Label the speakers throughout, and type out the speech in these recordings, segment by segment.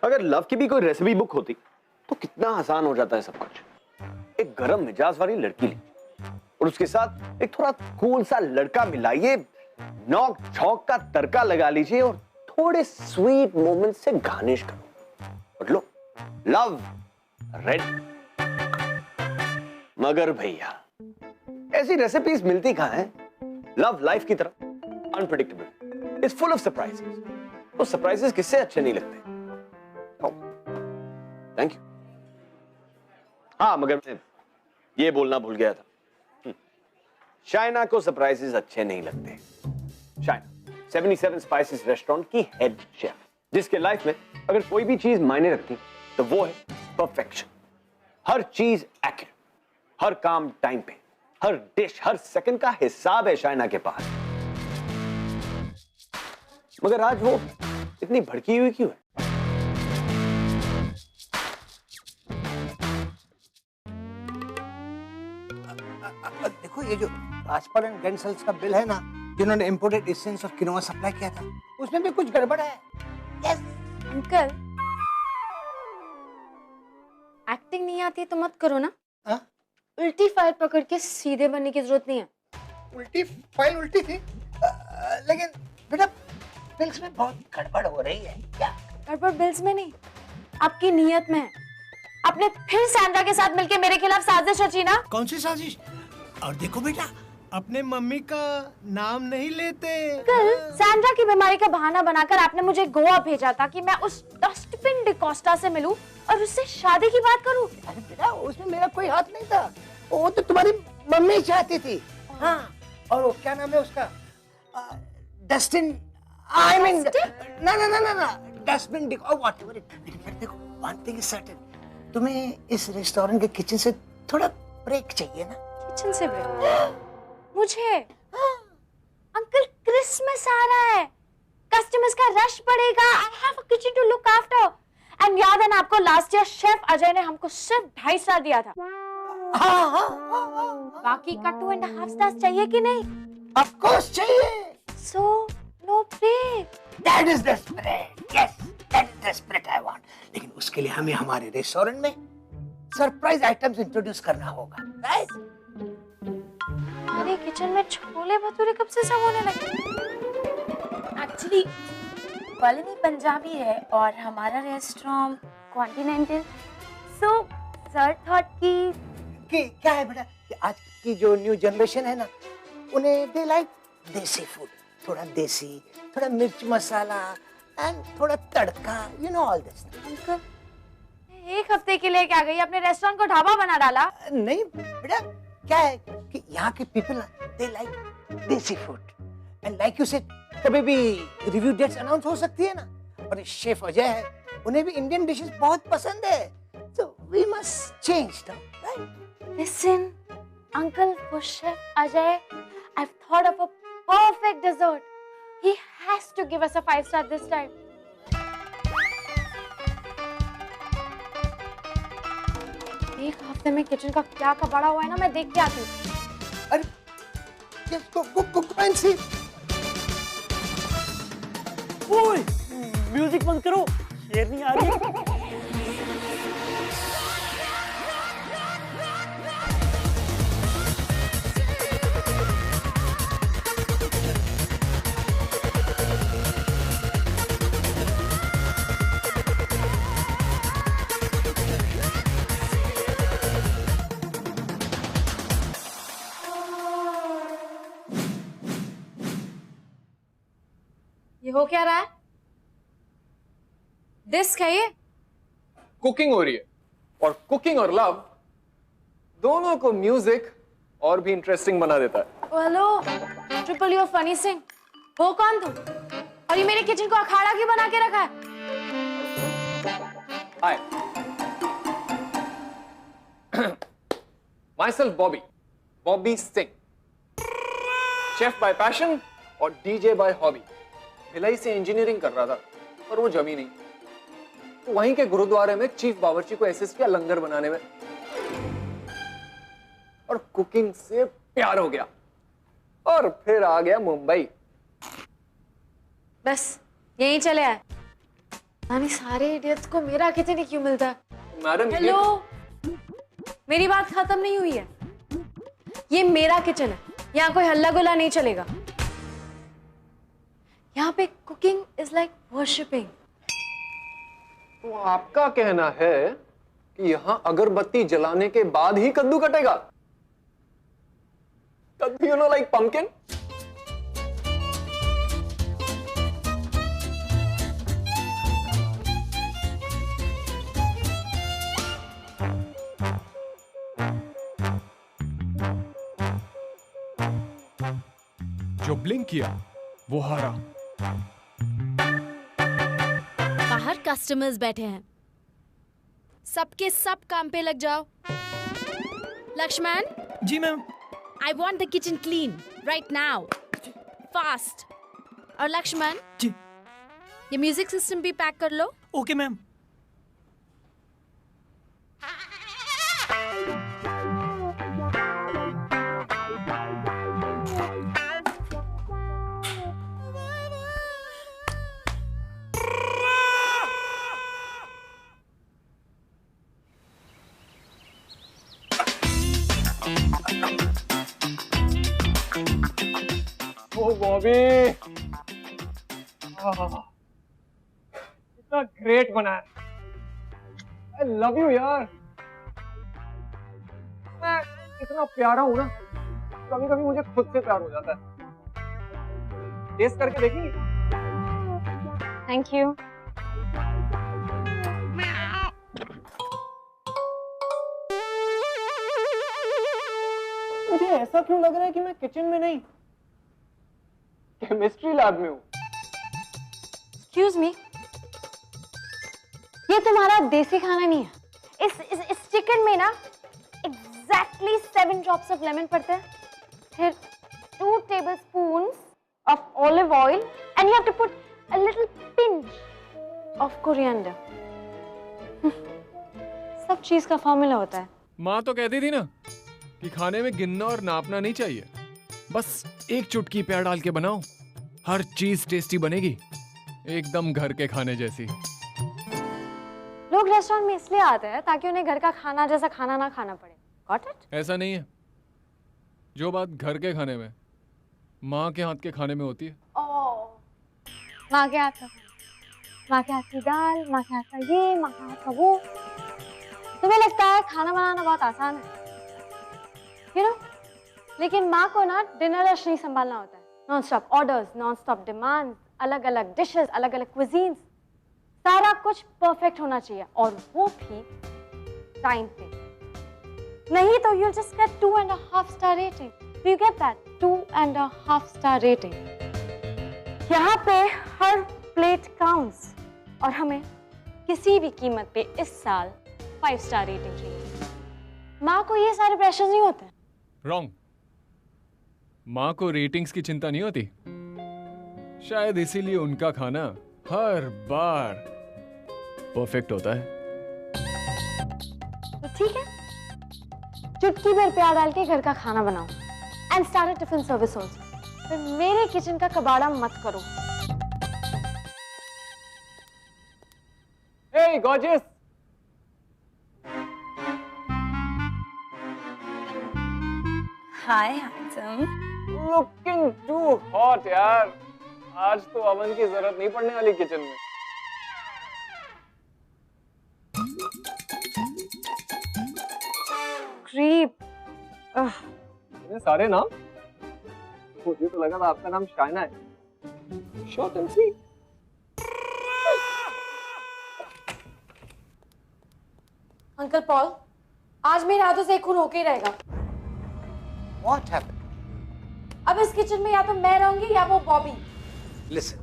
Speaker 1: अगर लव की भी कोई रेसिपी बुक होती तो कितना आसान हो जाता है सब कुछ। एक गरम मिजाज वाली लड़की ली और उसके साथ एक थोड़ा कूल सा लड़का मिलाइए, नोक झोंक का तड़का लगा लीजिए और थोड़े स्वीट मोमेंट से गार्निश करो और लो, लव रेडी। मगर भैया ऐसी रेसिपीज मिलती कहां है? लव लाइफ की तरह unpredictable, it's full of surprises. तो सरप्राइजेस किससे अच्छे नहीं लगते? Thank you. हाँ, मगर मैं ये बोलना भूल गया था, शाइना को सरप्राइजेस अच्छे नहीं लगते। शाइना 77 स्पाइसेस रेस्टोरेंट की हेड शेफ, जिसके लाइफ में अगर कोई भी चीज मायने रखती तो वो है परफेक्शन। हर चीज एक्यूरेट, हर काम टाइम पे, हर डिश, हर सेकंड का हिसाब है शाइना के पास। मगर आज वो इतनी भड़की हुई क्यों है?
Speaker 2: देखो ये जो राजपाल एंड ग्रैंडसन्स का बिल है ना, जिन्होंने इंपोर्टेड एसेंस और किनोआ सप्लाई किया था, उसमें भी कुछ गड़बड़ है। यस
Speaker 3: अंकल, एक्टिंग नहीं आती तो मत करो ना।
Speaker 2: हाँ?
Speaker 3: उल्टी फाइल पकड़ के सीधे बनने की जरूरत नहीं है।
Speaker 2: उल्टी फाइल उल्टी थी, लेकिन बेटा बिल्स में बहुत गड़बड़ हो रही है। क्या
Speaker 3: गड़बड़ बिल्स में नहीं, आपकी नीयत में है। आपने फिर सैंड्रा के साथ मिलके मेरे खिलाफ साजिश रची ना।
Speaker 2: कौन सी साजिश? और देखो बेटा, अपने मम्मी का नाम नहीं लेते।
Speaker 3: कल सैंड्रा की बीमारी का बहाना बनाकर आपने मुझे गोवा भेजा था कि मैं उस डस्टबिन डिकोस्टा से मिलूं और उससे शादी की बात करूं।
Speaker 2: अरे बेटा, उसमें मेरा कोई हाथ नहीं था, वो तो तुम्हारी मम्मी चाहती थी। हाँ, और वो क्या नाम है उसका? डस्टिन, आई मीन ना ना ना ना ना डस्टबिन डिको, व्हाटएवर इट। लेकिन देखो, वन थिंग इज सर्टेन, तुम्हें इस रेस्टोरेंट के किचन से थोड़ा ब्रेक चाहिए ना।
Speaker 3: किचन से ब्रेक? मुझे? अंकल, क्रिसमस आ रहा है, कस्टमर्स का रश बढ़ेगा। I have a kitchen to look after. And याद है ना आपको, लास्ट ईयर शेफ अजय ने हमको सिर्फ 2.5 स्टार दिया था। बाकी का 2.5 स्टार्स चाहिए कि नहीं?
Speaker 2: ऑफ कोर्स चाहिए।
Speaker 3: So no break.
Speaker 2: That is the spirit. Yes, that is the spirit I want. लेकिन उसके लिए हमें हमारे रेस्टोरेंट में सरप्राइज आइटम्स इंट्रोड्यूस करना होगा, राइट?
Speaker 3: अरे किचन में छोले भटूरे कब से सब होने लगे?
Speaker 4: एक्चुअली कॉलोनी पंजाबी है और हमारा restaurant continental, so sir thought कि
Speaker 2: क्या है बेटा कि आज की जो न्यू जनरेशन है ना, उन्हें दे लाइक देसी फूड, थोड़ा देसी, थोड़ा मिर्च मसाला एंड थोड़ा तड़का, you know all this.
Speaker 3: Uncle, एक हफ्ते के लिए क्या गई, अपने रेस्टोरेंट को ढाबा बना डाला?
Speaker 2: नहीं बेटा, क्या है कि यहाँ के पीपल दे लाइक देसी food and like you said, कभी भी रिव्यू डेट्स अनाउंस हो सकती है ना। और शेफ अजय है, उन्हें भी इंडियन डिशेस बहुत पसंद है, so we must change them, right?
Speaker 3: Listen, Uncle, for Chef Ajay, I've thought of a perfect dessert. He has to give us a 5 star this time. एक हफ्ते में किचन का क्या कबाड़ा हुआ है ना, मैं देख के आती हूँ।
Speaker 2: अरे yes, go and see.
Speaker 5: ओए, म्यूजिक बंद करो, शेर नहीं आ रही।
Speaker 3: ये हो क्या रहा है? डिस्क है ये?
Speaker 6: कुकिंग हो रही है, और कुकिंग और लव दोनों को म्यूजिक और भी इंटरेस्टिंग बना देता है।
Speaker 3: Hello triple U funny Singh, हो कौन तुम? और ये मेरे किचन को अखाड़ा क्यों बना के रखा है?
Speaker 6: Hi, myself Bobby Singh, chef by passion और डीजे बाय हॉबी। भिलाई से इंजीनियरिंग कर रहा था पर वो जमी नहीं, तो वहीं के गुरुद्वारे में चीफ बावर्ची को असिस्ट किया लंगर बनाने में, और कुकिंग से प्यार हो गया और फिर आ गया मुंबई।
Speaker 3: बस यहीं चले आए। नहीं, सारे इडियट्स को मेरा किचन ही क्यों मिलता है?
Speaker 6: मैडम
Speaker 3: हेलो, मेरी बात खत्म नहीं हुई है। ये मेरा किचन है, यहाँ कोई हल्ला गुल्ला नहीं चलेगा। यहाँ पे कुकिंग इज लाइक वर्शिपिंग।
Speaker 6: तो आपका कहना है कि यहाँ अगरबत्ती जलाने के बाद ही कद्दू कटेगा? कद्दू, यू नो, लाइक पंपकिन?
Speaker 7: जो ब्लिंक किया वो हारा।
Speaker 8: बाहर कस्टमर्स बैठे हैं, सबके सब काम पे लग जाओ। लक्ष्मण,
Speaker 5: जी ma'am.
Speaker 8: I want the kitchen clean right now, fast. और लक्ष्मण
Speaker 5: जी।
Speaker 8: ये म्यूजिक सिस्टम भी पैक कर लो।
Speaker 5: Okay ma'am.
Speaker 6: ओ बॉबी, इतना ग्रेट बना है। आई लव यू यार। मैं इतना प्यारा हूं ना, कभी कभी मुझे खुद से प्यार हो जाता है। टेस्ट करके देखिए।
Speaker 3: Thank you.
Speaker 6: मुझे ऐसा क्यों लग रहा है कि मैं किचन में नहीं, केमिस्ट्री लैब में हूँ।
Speaker 3: एक्सक्यूज मी, ये तुम्हारा देसी खाना नहीं है। इस चिकन में ना एग्जैक्टली 7 ड्रॉप्स ऑफ लेमन पड़ते हैं, फिर 2 tablespoons of olive oil and you have to put a little pinch of coriander. सब चीज का फॉर्मूला होता है।
Speaker 7: माँ तो कहती थी ना कि खाने में गिनना और नापना नहीं चाहिए, बस एक चुटकी प्यार डाल के बनाओ, हर चीज टेस्टी बनेगी, एकदम घर के खाने जैसी।
Speaker 3: लोग रेस्टोरेंट में इसलिए आते हैं ताकि उन्हें घर का खाना जैसा खाना ना खाना पड़े। Got it?
Speaker 7: ऐसा नहीं है, जो बात घर के खाने में, माँ के हाथ के खाने में होती है।
Speaker 3: माँ के हाथ का, माँ के हाथ की दाल, माँ के हाथ का ये, माँ के हाथ का वो। तुम्हें लगता है खाना बनाना बहुत आसान है, you know? लेकिन माँ को ना डिनर रश नहीं संभालना होता है। Non stop orders, non stop demands, अलग अलग डिशेस, अलग अलग क्विजीन्स, सारा कुछ परफेक्ट होना चाहिए, और वो भी टाइम पे। नहीं तो you'll just get 2.5 star rating. Do you get that? 2.5 star rating. यहाँ पे हर प्लेट काउंट्स, और हमें किसी भी कीमत पे इस साल 5 स्टार रेटिंग चाहिए। माँ को ये सारे प्रेशर्स नहीं होते।
Speaker 7: रॉन्ग। माँ को रेटिंग्स की चिंता नहीं होती, शायद इसीलिए उनका खाना हर बार परफेक्ट होता है।
Speaker 3: तो ठीक है, चुटकी भर प्यार डाल के घर का खाना बनाओ and start a tiffin service also. फिर मेरे किचन का कबाड़ा मत करो।
Speaker 6: Hey, gorgeous!
Speaker 4: Hi, handsome.
Speaker 6: Looking too hot, यार। आज तो अवन की जरूरत नहीं पड़ने वाली किचन में।
Speaker 3: क्रीप।
Speaker 6: इतने सारे नाम? मुझे तो लगा था आपका नाम शाइना है। Short and sweet.
Speaker 3: Uncle Paul, आज मेरे हाथों से एक खून होके ही रहेगा।
Speaker 2: What happened?
Speaker 3: अब इस किचन में या तो मैं रहूंगी या वो Bobby.
Speaker 2: Listen.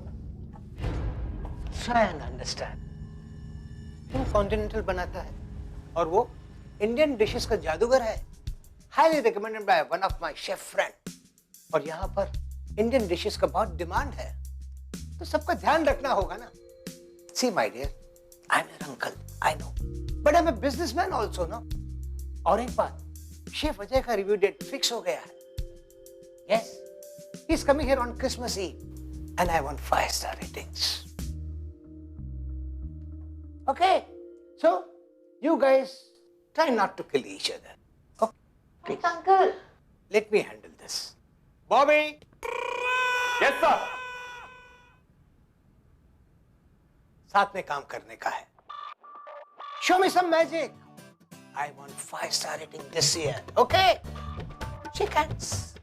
Speaker 2: Try and understand. तू कॉन्टिनेंटल बनाता है और वो इंडियन डिशेस का जादूगर है, highly recommended by one of my chef friend. और यहाँ पर इंडियन डिशेस का बहुत डिमांड है, तो सबका ध्यान रखना होगा ना। See my dear, I'm your uncle, I know, but I'm a businessman also, no? और एक बात, शेफ अजय का रिव्यू डेट फिक्स हो गया है। Yes, he's coming here on Christmas Eve, and I want 5 star ratings. Okay? So, you guys try not to kill each other. Okay?
Speaker 3: Uncle.
Speaker 2: Let me handle this. Bobby!
Speaker 1: Yes, sir.
Speaker 2: साथ में काम करने का है. Show me some magic. I want 5-star rating this year. Okay? Shake hands.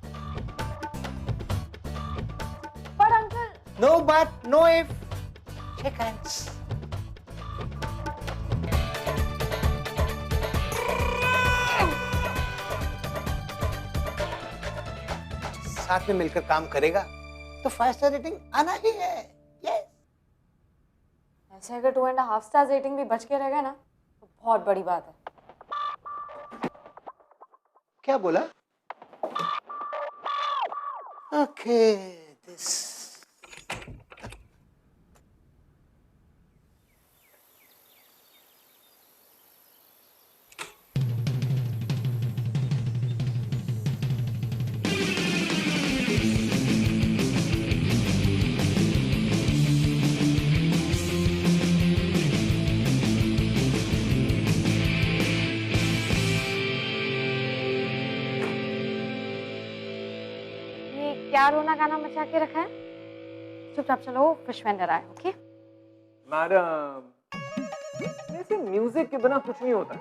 Speaker 3: But uncle.
Speaker 2: No but, no if. Shake hands. साथ में मिलकर काम करेगा तो 5-star रेटिंग आना ही है. Yes.
Speaker 3: ऐसे अगर 2.5 स्टार रेटिंग भी बच के रहेगा ना तो बहुत बड़ी बात है.
Speaker 2: क्या बोला? Okay, this.
Speaker 3: क्या रोना गाना मचा के रखा है? चुपचाप चलो, फिश वेंडर आए. ओके
Speaker 6: मैडम, ऐसे म्यूजिक के बिना कुछ नहीं होता है.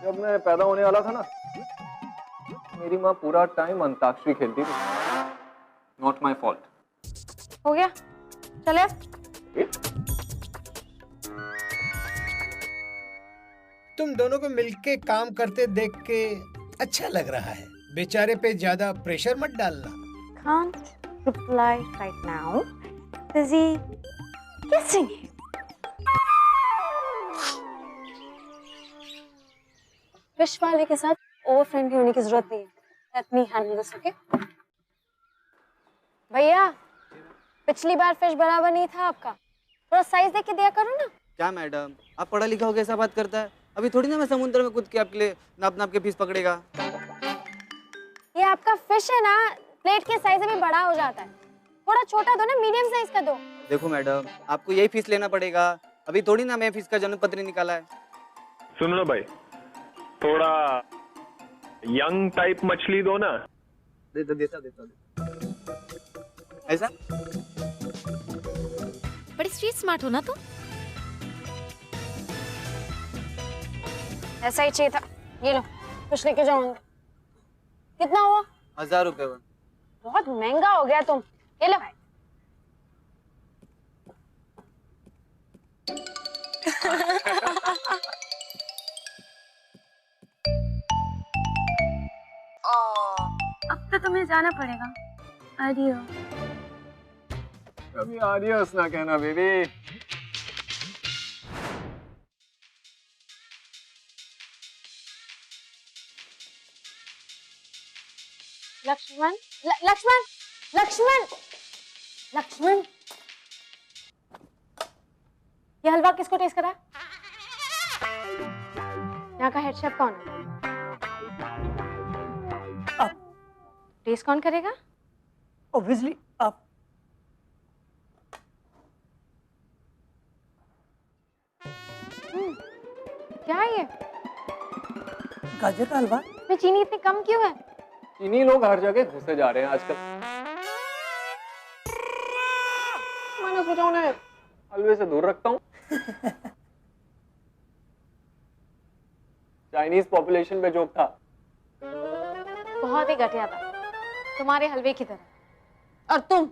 Speaker 6: जब मैं पैदा होने वाला था ना, मेरी माँ पूरा टाइम अंताक्षरी खेलती थी. Not my fault.
Speaker 3: हो गया, चले.
Speaker 2: तुम दोनों को मिलके काम करते देख के अच्छा लग रहा है. बेचारे पे ज्यादा प्रेशर मत डालना.
Speaker 3: Can't reply right now. Busy kissing him. Fish वाले के साथ ओवर फ्रेंडली होने की जरूरत नहीं है. Let me handle this, okay? भैया, पिछली बार फिश बराबर नहीं था आपका. थोड़ा साइज देख के दिया करो ना.
Speaker 5: क्या मैडम, आप पढ़ा लिखा हो कैसा बात करता है? अभी थोड़ी ना मैं समुद्र में कूद के आपके लिए नाप नाप के पीस पकड़ेगा.
Speaker 3: ये आपका फिश है ना, प्लेट के साइज से भी बड़ा हो जाता है. थोड़ा छोटा दो ना, मीडियम साइज का दो.
Speaker 5: देखो मैडम, आपको यही फीस लेना पड़ेगा. अभी थोड़ी ना मैं फीस का जन्म पत्र निकाला है.
Speaker 9: सुन लो भाई, थोड़ा यंग टाइप मछली दो ना.
Speaker 5: देता. ऐसा
Speaker 8: बड़ी स्ट्रीट स्मार्ट हो ना तुम.
Speaker 3: ऐसा ही चाहिए था. ये लो, फिश लेके जाऊंगा. कितना हुआ?
Speaker 5: 1000 रुपए.
Speaker 3: बहुत महंगा हो गया तुम. ये लो. अब तो तुम्हें जाना पड़ेगा. आदियो.
Speaker 6: कभी आडियोस ना कहना बेबी.
Speaker 3: लक्ष्मण, लक्ष्मण, लक्ष्मण, लक्ष्मण. ये हलवा किसको टेस्ट करा? यहाँ का हेड शेफ कौन है? टेस्ट कौन करेगा?
Speaker 2: Obviously, आप.
Speaker 3: क्या है ये?
Speaker 2: गाजर का हलवा.
Speaker 3: इसमें चीनी इतनी कम क्यों है?
Speaker 6: चीनी लोग हर जगह घुसे जा रहे हैं आजकल. मैंने सोचा उन्हें हलवे से दूर रखता हूँ. चाइनीज पॉपुलेशन पे जोक था.
Speaker 3: बहुत ही घटिया था, तुम्हारे हलवे की तरह. और तुम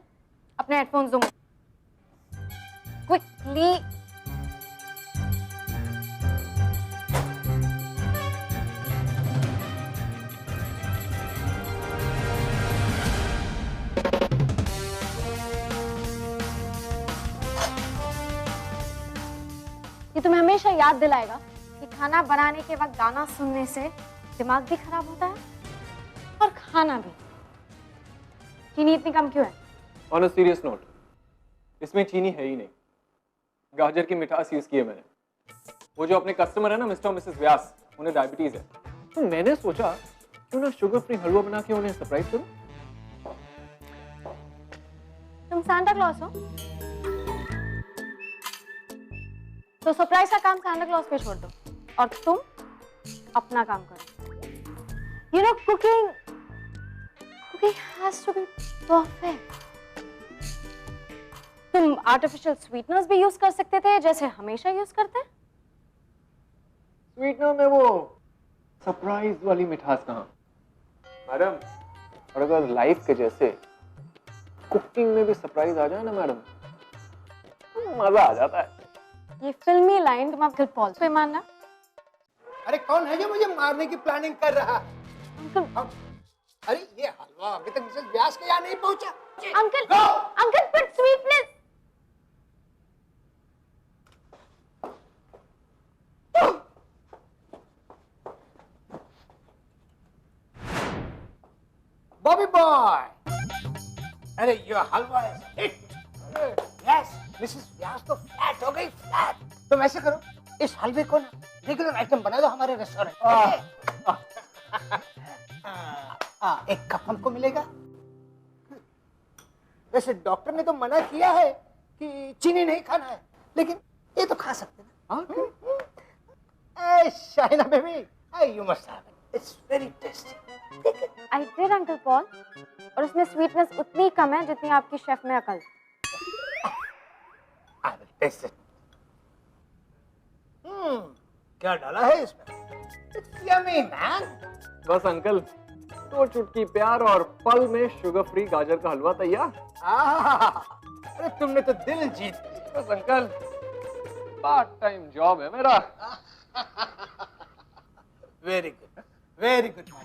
Speaker 3: अपने हेडफोन्स दो. क्विकली. ये तुम्हें हमेशा याद दिलाएगा कि खाना बनाने के वक्त गाना सुनने से दिमाग भी खराब होता है और खाना भी. चीनी इतनी कम क्यों है?
Speaker 6: ऑन अ सीरियस नोट, इसमें चीनी है ही नहीं. गाजर की मिठास यूज की है मैंने. वो जो अपने कस्टमर है ना, मिस्टर और मिसेस व्यास, उन्हें डायबिटीज है. तो मैंने सोचा क्यों ना शुगर फ्री हलवा बना के उन्हें सरप्राइज करूं.
Speaker 3: तुम सांता क्लॉस हो? तो सरप्राइज का काम सैंटा क्लॉज पे छोड़ दो और तुम अपना काम करो। You know cooking has to be perfect. तुम आर्टिफिशियल स्वीटनर्स भी यूज कर सकते थे जैसे हमेशा यूज करते हैं।
Speaker 6: स्वीटनर में वो सरप्राइज वाली मिठास कहाँ मैडम? और अगर लाइफ के जैसे कुकिंग में भी सरप्राइज आ जाए ना मैडम, मजा आ जाता है।
Speaker 3: ये फिल्मी लाइन तुम अंकल पॉल पे मानना।
Speaker 2: अरे कौन है जो मुझे मारने की प्लानिंग कर रहा?
Speaker 3: अंकल
Speaker 2: अरे ये हलवा अभी तक मिसेस व्यास के यहाँ नहीं पहुंचा।
Speaker 3: Uncle uncle but sweetness.
Speaker 2: Bobby boy, अरे ये हलवा है हिट। यस, मिसेस व्यास तो फ्लैट हो गई, फ्लैट। तुम ऐसे करो, इस हलवे को ना रेगुलर आइटम बना दो हमारे रेस्टोरेंट। एक कप हमको मिलेगा। वैसे डॉक्टर ने तो मना किया है कि चीनी नहीं खाना है, लेकिन ये तो खा सकते ना। Shaina baby, you must have it, it's very tasty.
Speaker 3: I did uncle Paul, और उसमें स्वीटनेस उतनी कम है जितनी आपकी शेफ में अकल।
Speaker 2: I will taste it. क्या डाला है इसमें? It's yummy man.
Speaker 6: बस अंकल, 2 चुटकी प्यार और पल में शुगर फ्री गाजर का हलवा तैयार।
Speaker 2: अरे तुमने तो दिल जीत लिया।
Speaker 6: बस अंकल, पार्ट टाइम जॉब है मेरा।
Speaker 2: Very good, very good.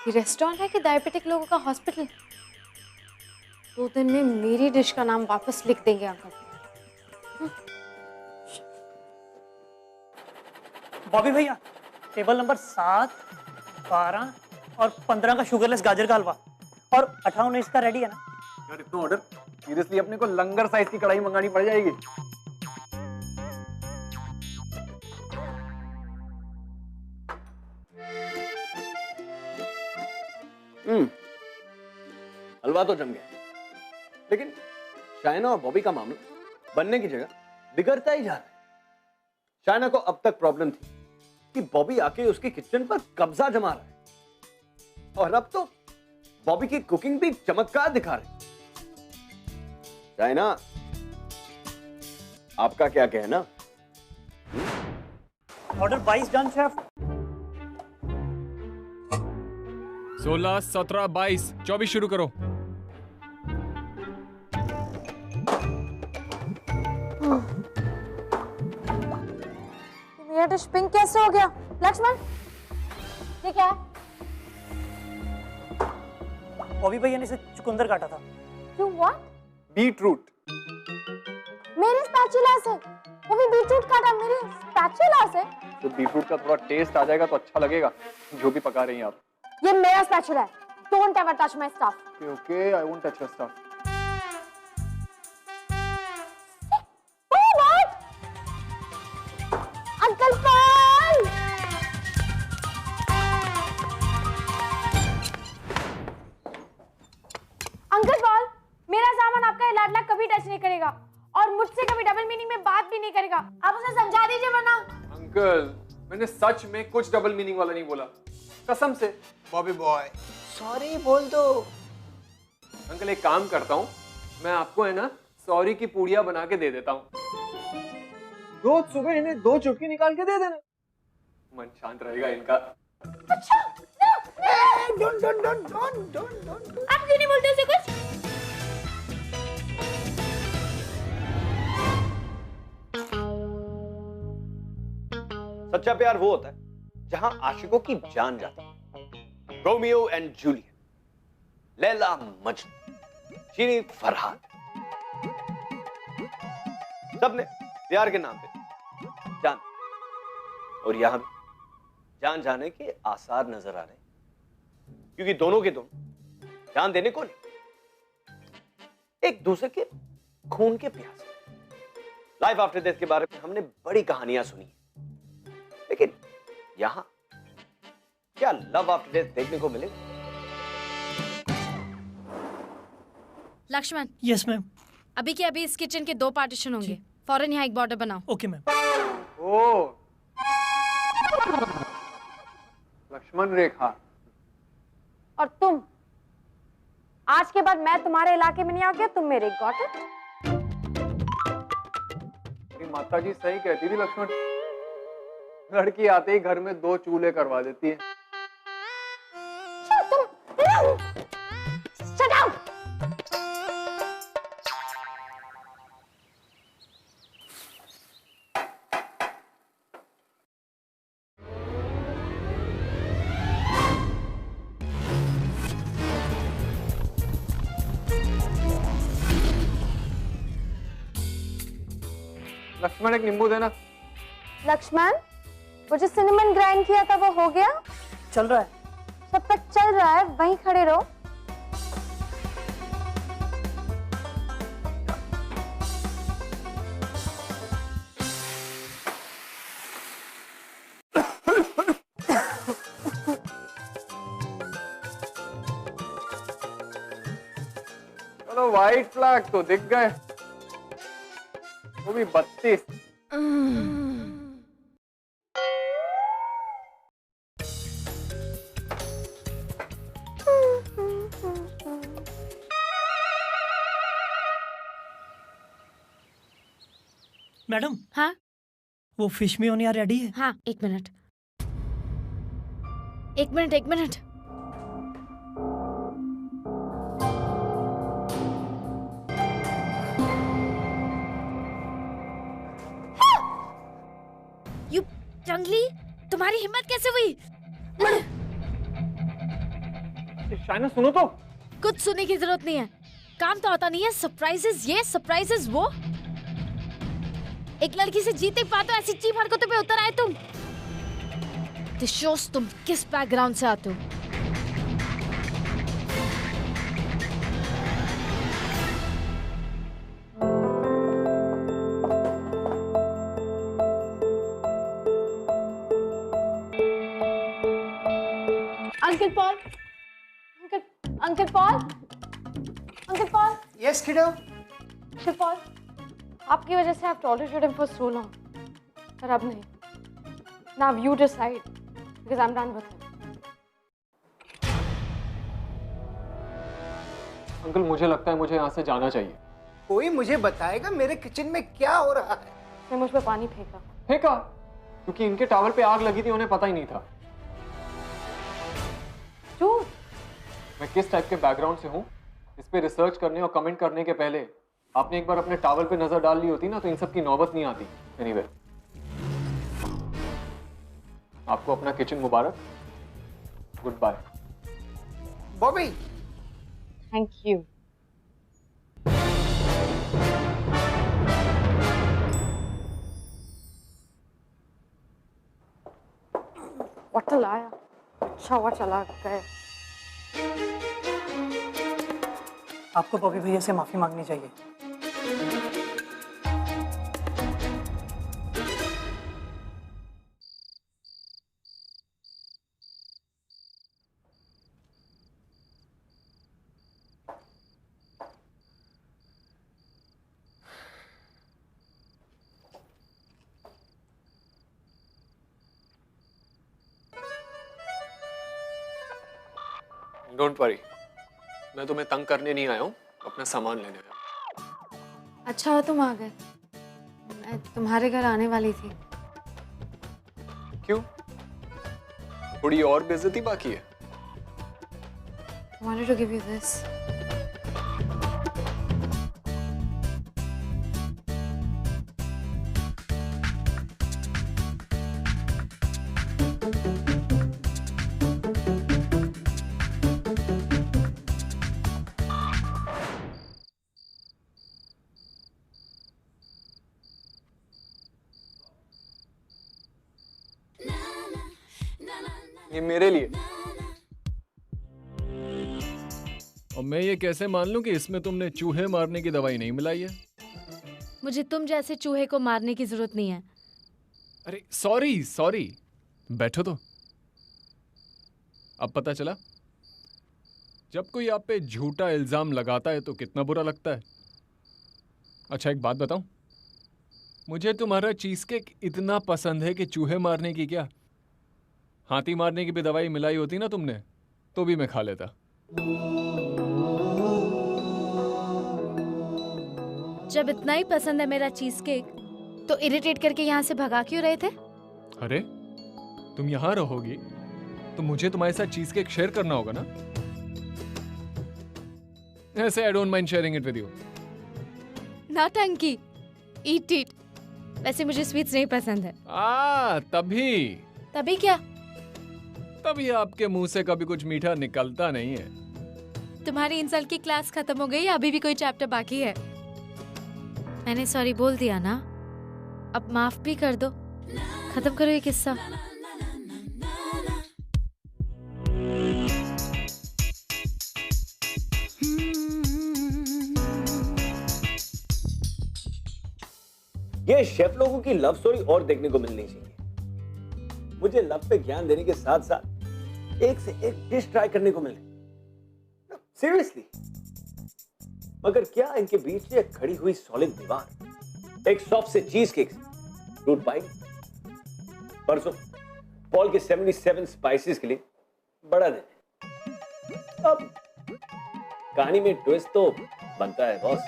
Speaker 3: ये रेस्टोरेंट है कि डायबिटिक लोगों का हॉस्पिटल? 2 दिन में मेरी डिश का नाम वापस लिख देंगे अंकल।
Speaker 10: बॉबी भैया, टेबल नंबर 7, 12 और 15 का शुगरलेस गाजर का हलवा और 18, 19 का रेडी है ना?
Speaker 6: यार इतना ऑर्डर, सीरियसली अपने को लंगर साइज की कढ़ाई मंगानी पड़ जाएगी।
Speaker 1: हलवा तो जम गया, लेकिन शाइना और बॉबी का मामला बनने की जगह बिगड़ता ही जा रहा है। शाइना को अब तक प्रॉब्लम थी कि बॉबी आके उसके किचन पर कब्जा जमा रहा है, और अब तो बॉबी की कुकिंग भी चमत्कार दिखा रही। शाइना, आपका क्या कहना?
Speaker 10: Order 22 done chef.
Speaker 7: 16, 17, 22, 24 शुरू करो।
Speaker 3: मेरा डिश पिंक कैसे हो गया? लक्ष्मण, ये क्या है?
Speaker 10: बॉबी भैया ने इसे चुकंदर काटा था।
Speaker 3: You what?
Speaker 6: बीटरूट।
Speaker 3: मेरी स्पैचुला से? वो भी बीटरूट काटा मेरी स्पैचुला से?
Speaker 6: तो बीटरूट का थोड़ा टेस्ट आ जाएगा तो अच्छा लगेगा, जो भी पका रही हैं आप।
Speaker 3: ये मेरा स्पैचुला है। Don't ever touch my stuff.
Speaker 6: Okay, I won't touch your stuff.
Speaker 3: Oh what? Uncle Paul! Uncle Paul, मेरा सामान आपका लाडला कभी टच नहीं करेगा और मुझसे कभी डबल मीनिंग में बात भी नहीं करेगा। आप उसे समझा दीजिए वरना।
Speaker 6: अंकल, मैंने सच में कुछ डबल मीनिंग वाला नहीं बोला, कसम से।
Speaker 2: बॉबी बॉय, सॉरी बोल दो।
Speaker 6: अंकल एक काम करता हूँ, मैं आपको है ना सॉरी की पूड़िया बना के दे देता हूँ। रोज सुबह इन्हें 2 चुटकी निकाल के दे देना, मन शांत रहेगा इनका।
Speaker 3: अच्छा,
Speaker 2: डोंट
Speaker 3: आप क्यों नहीं बोलते उसे कुछ?
Speaker 1: सच्चा प्यार वो होता है जहां आशिकों की जान जाती है। Romeo and Juliet, Laila Majnu, Shirin, Farhad, सबने प्यार के नाम पे जान, और यहां भी जान जाने के आसार नजर आ रहे हैं, क्योंकि दोनों के दोनों जान देने को नहीं, एक दूसरे के खून के प्यासे। लाइफ आफ्टर डेथ के बारे में हमने बड़ी कहानियां सुनी, लेकिन यहां क्या लव आफ्टर डेथ देखने को मिलेगा?
Speaker 8: Lakshman,
Speaker 10: yes ma'am.
Speaker 8: अभी के अभी इस किचन के 2 पार्टीशन होंगे, फौरन यहाँ एक बॉर्डर बनाओ।
Speaker 10: Okay ma'am.
Speaker 6: Oh Lakshman Rekha.
Speaker 3: और तुम, आज के बाद मैं तुम्हारे इलाके में नहीं आ गया, तुम मेरे गॉट इट?
Speaker 6: माता जी सही कहती थी लक्ष्मण, लड़की आते ही घर में 2 चूल्हे करवा देती है।
Speaker 3: Shut up!
Speaker 6: लक्ष्मण एक नींबू देना।
Speaker 3: लक्ष्मण, वो जो सिनेमन ग्राइंड किया था वो हो गया?
Speaker 10: चल रहा है।
Speaker 3: जब तक चल रहा है वहीं खड़े रहो।
Speaker 6: चलो व्हाइट फ्लैग तो दिख गए, वो भी 32।
Speaker 10: मैडम,
Speaker 8: हाँ
Speaker 10: वो फिश मेयोनिया रेडी है?
Speaker 8: हाँ, एक मिनट। एक मिनट, एक मिनट। यू जंगली, तुम्हारी हिम्मत कैसे हुई?
Speaker 6: शाइना सुनो तो।
Speaker 8: कुछ सुनने की जरूरत नहीं है, काम तो होता नहीं है। सरप्राइजेस ये, सरप्राइजेस वो। एक लड़की से जीते पाते हो, ऐसी चीप हरकतों पे उतर आए तुम। दिस शोस तुम किस बैकग्राउंड से आते हो।
Speaker 3: Uncle Paul, uncle Paul, uncle Paul.
Speaker 2: Yes किडो।
Speaker 3: अंकल पॉल, आपकी वजह से I've tolerated him for so long, पर अब नहीं। Now you decide, because I'm done with him.
Speaker 6: Uncle मुझे लगता है मुझे यहाँ से जाना चाहिए।
Speaker 2: कोई मुझे बताएगा मेरे किचन में क्या हो रहा है?
Speaker 3: उसने मुझ पे पानी फेंका।
Speaker 6: फेंका? क्योंकि इनके टावल पे आग लगी थी, उन्हें पता ही नहीं था।
Speaker 3: झूठ।
Speaker 6: मैं किस टाइप के बैकग्राउंड से हूँ इस पे रिसर्च करने और कमेंट करने के पहले आपने एक बार अपने टावल पे नजर डाल ली होती ना, तो इन सब की नौबत नहीं आती। एनीवे, आपको अपना किचन मुबारक। Good bye.
Speaker 2: Bobby.
Speaker 3: Thank you. वट लाया, अच्छा हुआ चला गए।
Speaker 10: आपको बॉबी भैया से माफी मांगनी चाहिए।
Speaker 6: डोंट वरी, मैं तुम्हें तंग करने नहीं आया हूँ, अपना सामान लेने आया।
Speaker 3: अच्छा हो तुम आ गए, मैं तुम्हारे घर आने वाली थी।
Speaker 6: क्यों? थोड़ी और बेइज्जती बाकी है?
Speaker 3: I wanted to give you this.
Speaker 6: ये मेरे लिए।
Speaker 7: और मैं ये कैसे मान लूं कि इसमें तुमने चूहे मारने की दवाई नहीं मिलाई है?
Speaker 8: मुझे तुम जैसे चूहे को मारने की जरूरत नहीं है।
Speaker 7: अरे सॉरी सॉरी, बैठो तो। अब पता चला जब कोई आप पे झूठा इल्जाम लगाता है तो कितना बुरा लगता है। अच्छा एक बात बताऊं, मुझे तुम्हारा चीज केक इतना पसंद है कि चूहे मारने की क्या, हाथी मारने की भी दवाई मिलाई होती ना तुमने तो भी मैं खा लेता।
Speaker 8: जब इतना ही पसंद है मेरा चीज केक तो इरिटेट करके यहाँ से भगा क्यों रहे थे?
Speaker 7: अरे तुम यहाँ रहोगी तो मुझे तुम्हारे साथ चीज केक शेयर करना होगा ना। ऐसे I don't mind sharing it with you.
Speaker 8: नौटंकी, ईट इट। वैसे मुझे स्वीट्स नहीं पसंद है।
Speaker 7: तभी
Speaker 8: तभी क्या?
Speaker 7: तभी आपके मुंह से कभी कुछ मीठा निकलता नहीं है।
Speaker 8: तुम्हारी इन साल की क्लास खत्म हो गई, अभी भी कोई चैप्टर बाकी है? मैंने सॉरी बोल दिया ना, अब माफ भी कर दो, खत्म करो ये किस्सा।
Speaker 1: ये शेफ लोगों की लव स्टोरी और देखने को मिलनी चाहिए। मुझे लव पे ज्ञान देने के साथ साथ एक से एक डिश ट्राई करने को मिले। सीरियसली। मगर क्या इनके बीच ये खड़ी हुई सॉलिड दीवार, एक सॉफ्ट से चीज केक, फ्रूट पाई, परसों पॉल के 77 स्पाइसेस के लिए बड़ा दिन है। अब कहानी में ट्विस्ट तो बनता है boss.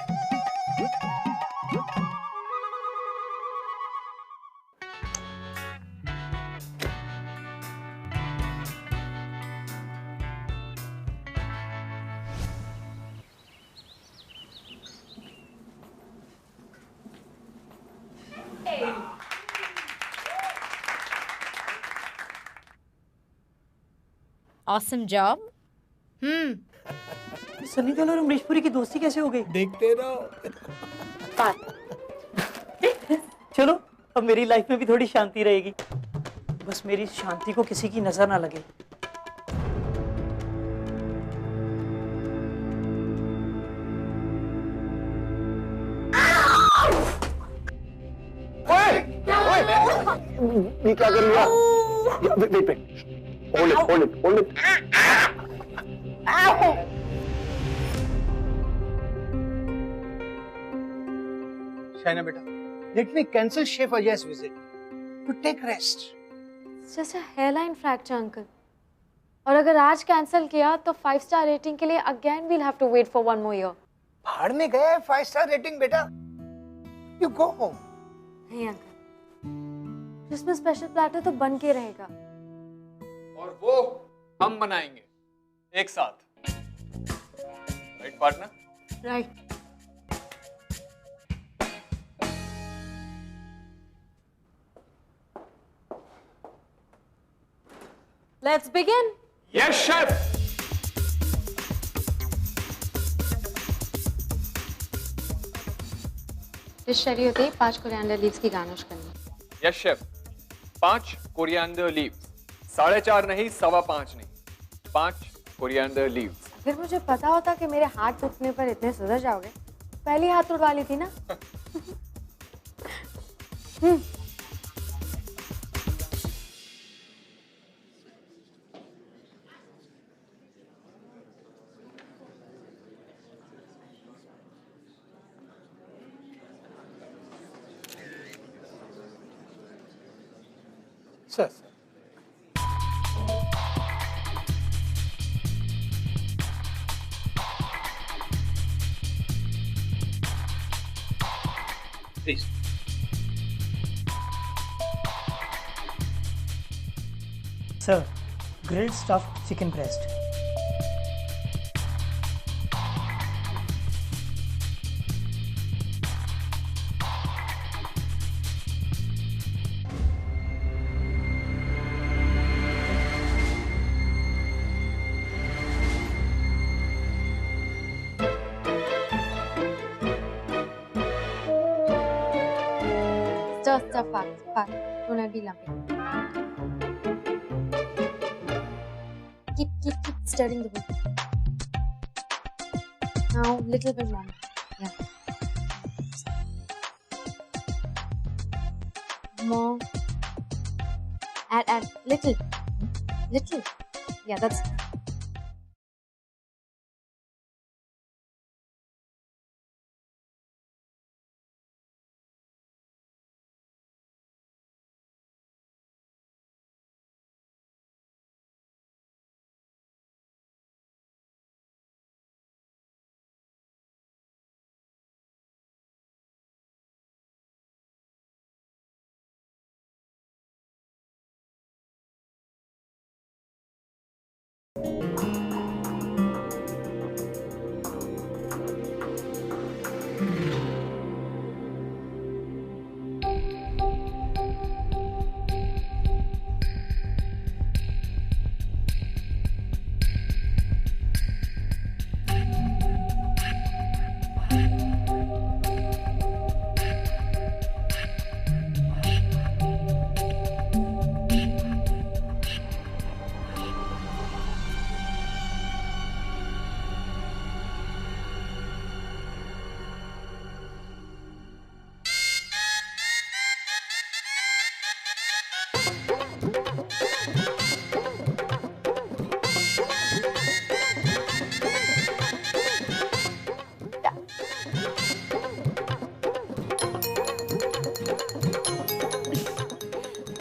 Speaker 8: Awesome job.
Speaker 10: Sunny Deol और अमरीश पुरी की दोस्ती कैसे हो गई?
Speaker 2: देखते रहो।
Speaker 10: चलो अब मेरी लाइफ में भी थोड़ी शांति रहेगी। बस मेरी शांति को किसी की नजर ना लगे।
Speaker 1: ये क्या कर लिया? Wait hold it.
Speaker 2: शाइना बेटा, let me cancel Chef Ajay's visit to take rest.
Speaker 3: It's just a hairline fracture, uncle. और अगर आज कैंसिल किया तो 5 स्टार रेटिंग के लिए again we'll have to wait for 1 more year.
Speaker 2: भाड़ में गए 5 स्टार रेटिंग बेटा। You go home.
Speaker 3: नहीं अंकल, क्रिसमस स्पेशल प्लेटर तो बन के रहेगा।
Speaker 6: और वो हम बनाएंगे एक साथ। Right partner?
Speaker 3: Right. Let's begin.
Speaker 6: Yes, chef.
Speaker 3: Dish ready होते ही 5 कोरिएंडर लीव्स की गार्निश करनी।
Speaker 6: Yes, chef. 5 कोरिएंडर लीव्स, 4.5 नहीं, 5.25 नहीं, 5 कोरिएंडर लीव्स।
Speaker 3: अगर मुझे पता होता कि मेरे हाथ टूटने पर इतने सुधर जाओगे, पहले हाथ तुड़वा ली थी ना।
Speaker 2: Sir please.
Speaker 10: Sir, grilled stuffed chicken breast.
Speaker 3: Stir fast. Don't let it be lumpy. stirring the whole. Now, little bit more. Yeah. More. Add. Little. Little. Yeah, that's.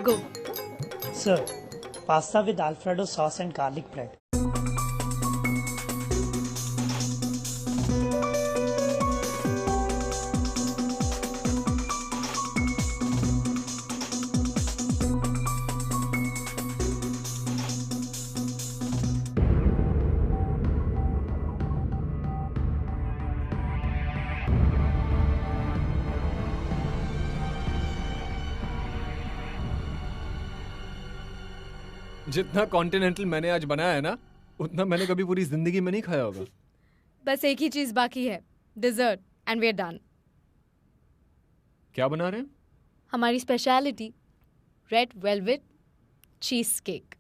Speaker 8: Go.
Speaker 10: Sir, pasta with Alfredo sauce and garlic bread.
Speaker 7: जितना continental मैंने आज बनाया है ना, उतना मैंने कभी पूरी जिंदगी में नहीं खाया होगा।
Speaker 8: बस एक ही चीज बाकी है, dessert, and we are done.
Speaker 7: क्या बना रहे हैं?
Speaker 8: हमारी speciality red velvet cheese cake.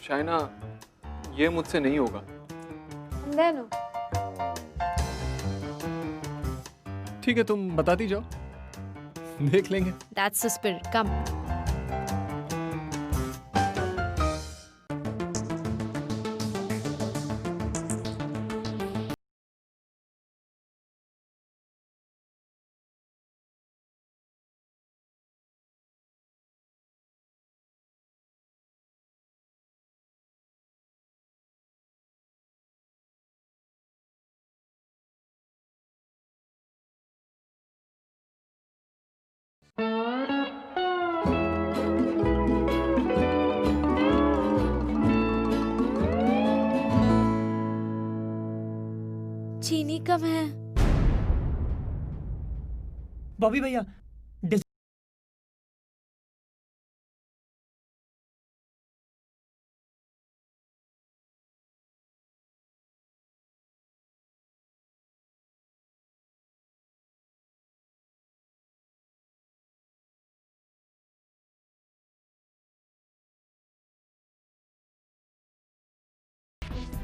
Speaker 6: Shaina, ये मुझसे नहीं होगा।
Speaker 3: Then,
Speaker 7: ठीक है, तुम बताती जाओ, देख लेंगे।
Speaker 8: That's the spirit. Come. चीनी कम है।
Speaker 10: बॉबी भैया,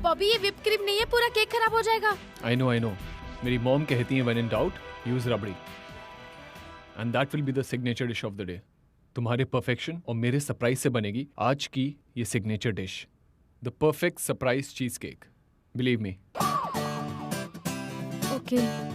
Speaker 8: बॉबी, ये whipped क्रीम नहीं है, पूरा केक खराब हो जाएगा।
Speaker 7: I know. मेरी मॉम कहती है when in doubt, use rabri. And that will be the signature dish of the day. तुम्हारे परफेक्शन और मेरे सरप्राइज से बनेगी आज की ये signature dish, the perfect surprise cheese cake. Believe me.
Speaker 8: Okay.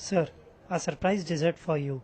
Speaker 10: sir, a surprise dessert for you.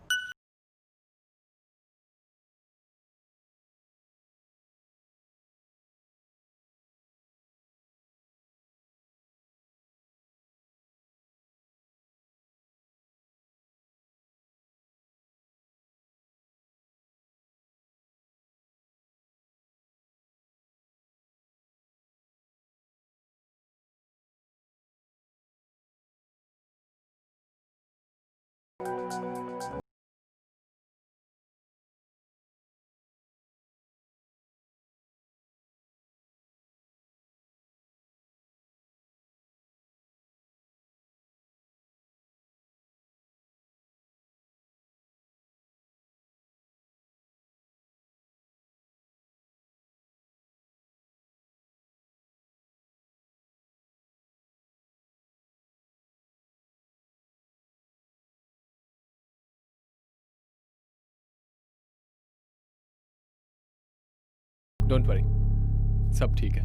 Speaker 7: Don't worry, सब ठीक है।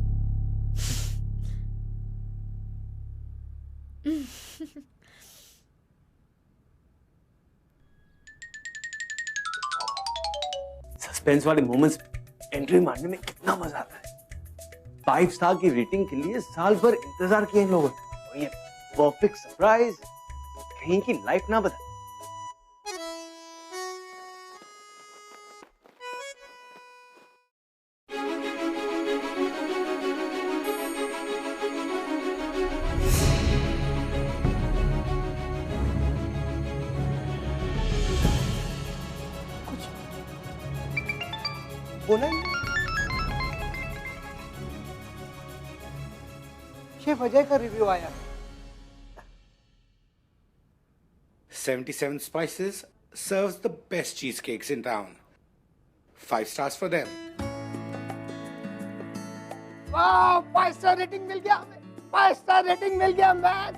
Speaker 1: सस्पेंस वाले मोमेंट्स एंट्री मारने में कितना मजा आता है। 5 स्टार की रेटिंग के लिए साल भर इंतजार किया इन लोगों ने, और ये परफेक्ट सरप्राइज कहीं की लाइफ ना बदले।
Speaker 2: बोला ही शेफ अजय का रिव्यू आया।
Speaker 11: 77 Spices serves the best cheesecakes in town. 5 stars for them.
Speaker 2: वाह, 5 स्टार रेटिंग मिल गया हमें। 5 स्टार रेटिंग मिल गया मैन।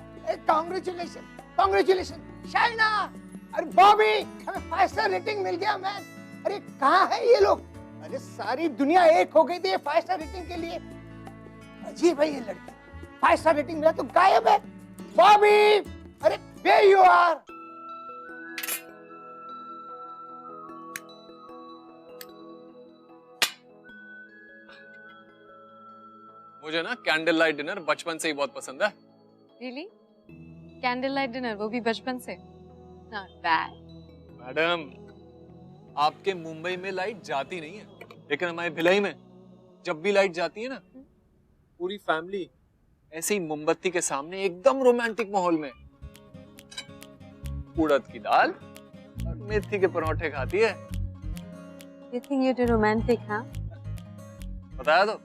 Speaker 2: Congratulation, congratulation Shaina. अरे बॉबी, हमें 5 स्टार रेटिंग मिल गया मैन। अरे कहाँ है ये लोग? अरे सारी दुनिया एक हो गई थी 5 स्टार रेटिंग के लिए। अजीब है ये लड़की, 5 स्टार रेटिंग मिला तो गायब है। बॉबी, अरे where you are?
Speaker 6: मुझे ना कैंडल लाइट डिनर बचपन से ही बहुत पसंद है।
Speaker 3: Really? कैंडल लाइट डिनर, वो भी बचपन से? Not bad.
Speaker 6: मैडम, आपके मुंबई में लाइट जाती नहीं है, लेकिन हमारे भिलाई में जब भी लाइट जाती है ना, पूरी फैमिली ऐसे ही मोमबत्ती के सामने एकदम रोमांटिक माहौल में उड़द की दाल और मेथी के परोठे खाती है।
Speaker 3: You think you're too romantic, हाँ?
Speaker 6: बताया तो,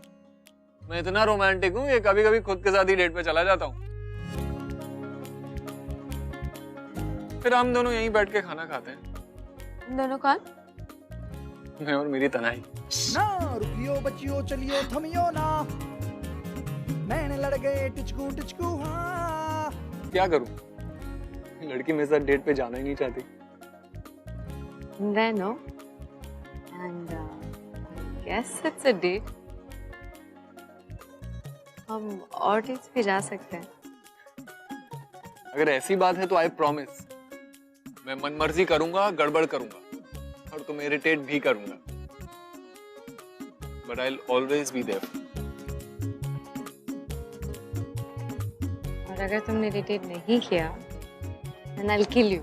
Speaker 6: मैं इतना रोमांटिक हूँ कि कभी-कभी खुद के साथ ही डेट पे चला जाता हूँ। फिर हम दोनों यहीं बैठ के खाना खाते हैं।
Speaker 3: तुम दोनों कौन?
Speaker 6: मैं और मेरी तनाई।
Speaker 12: ना रुकियो बच्चियों, चलियो थमियो ना, मैंने लड़ गए टिचकू टिचकू। हाँ,
Speaker 6: क्या करूं? लड़की मेरे साथ डेट पे जाना ही नहीं चाहती।
Speaker 3: Then no, and I guess it's a date. हम और डेट्स पे जा सकते हैं।
Speaker 6: अगर ऐसी बात है तो आई प्रॉमिस, मैं मनमर्जी करूंगा, गड़बड़ करूंगा और तुम्हें इरिटेट भी करूंगा, but I will always be there.
Speaker 3: और अगर तुमने इरिटेट नहीं किया, then I'll kill you.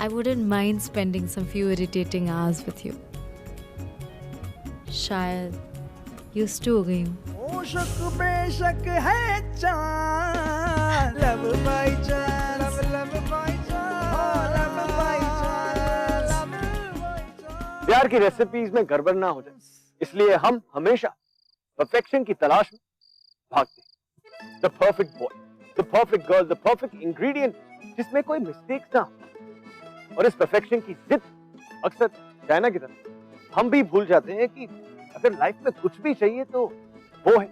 Speaker 8: I wouldn't mind spending some few irritating hours with you. शायद used to हो गई हूँ।
Speaker 12: ओ शक बेशक है चान, लव बाई चान, लव बाई चान, लव बाई चान, लव बाई चान।
Speaker 1: प्यार की रेसिपीज में गड़बड़ ना हो जाए, इसलिए हम हमेशा परफेक्शन की तलाश में भागते हैं। The perfect boy, the perfect girl, the perfect ingredient जिसमें कोई मिस्टेक्स ना हो। और इस परफेक्शन की जिद अक्सर चाइना की तरह हम भी भूल जाते हैं कि अगर लाइफ में कुछ भी चाहिए तो वो है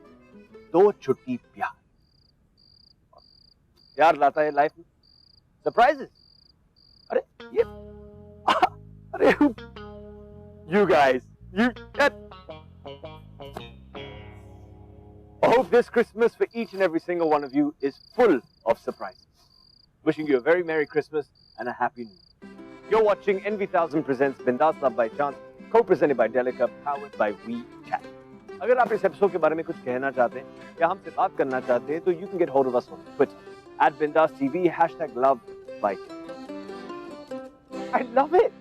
Speaker 1: 2 चुटकी प्यार। प्यार लाता है लाइफ में सरप्राइजेस। अरे ये अरे you guys, I hope this Christmas for each and every single one of you is full of surprises. Wishing you a very Merry Christmas and a Happy New Year. You're watching NV1000 presents Bindaas Love by Chance, co-presented by Delica, powered by WeChat. अगर आप इस episode के बारे में कुछ कहना चाहते हैं या हमसे बात करना चाहते हैं तो you can get hold of us on Twitter @BindaasTV #LoveByChat. I love it.